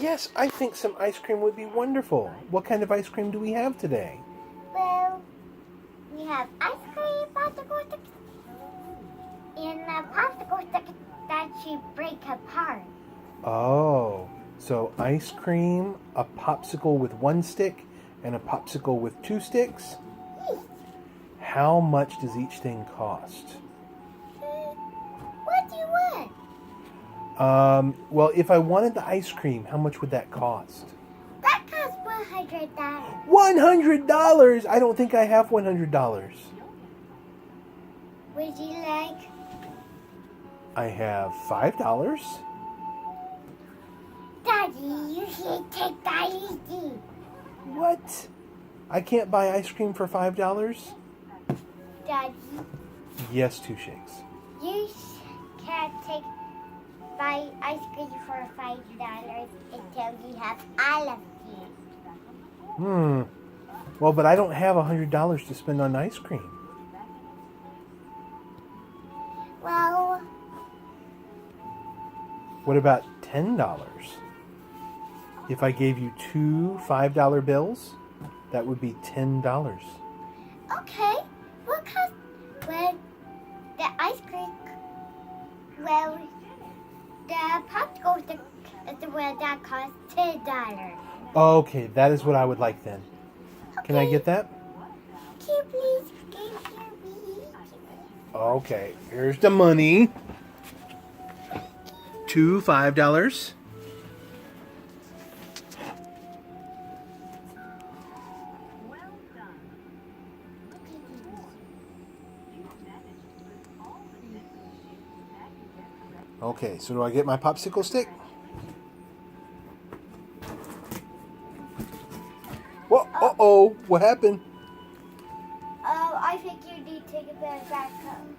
Yes, I think some ice cream would be wonderful. What kind of ice cream do we have today? Well, we have ice cream, popsicle sticks, and a popsicle stick that you break apart. Oh, so ice cream, a popsicle with one stick, and a popsicle with two sticks? Yes. How much does each thing cost? What do you want? Well, if I wanted the ice cream, how much would that cost? That costs $100. $100! I don't think I have $100. Would you like? I have $5. Daddy, you should take that easy. What? I can't buy ice cream for $5? Daddy, Yes, two shakes. you can't buy ice cream for $5 until you have all of it. Well, but I don't have $100 to spend on ice cream. Well, What about $10? If I gave you two $5 bills, that would be $10. okay. What cost? Well, the ice cream. Well, the popsicle stick is the one that costs $10. Okay, that is what I would like then. Can I get that? Can you please give me? Okay, here's the money. Two $5. Okay, so do I get my popsicle stick? Whoa, uh-oh, what happened? Oh, I think you need to get back home.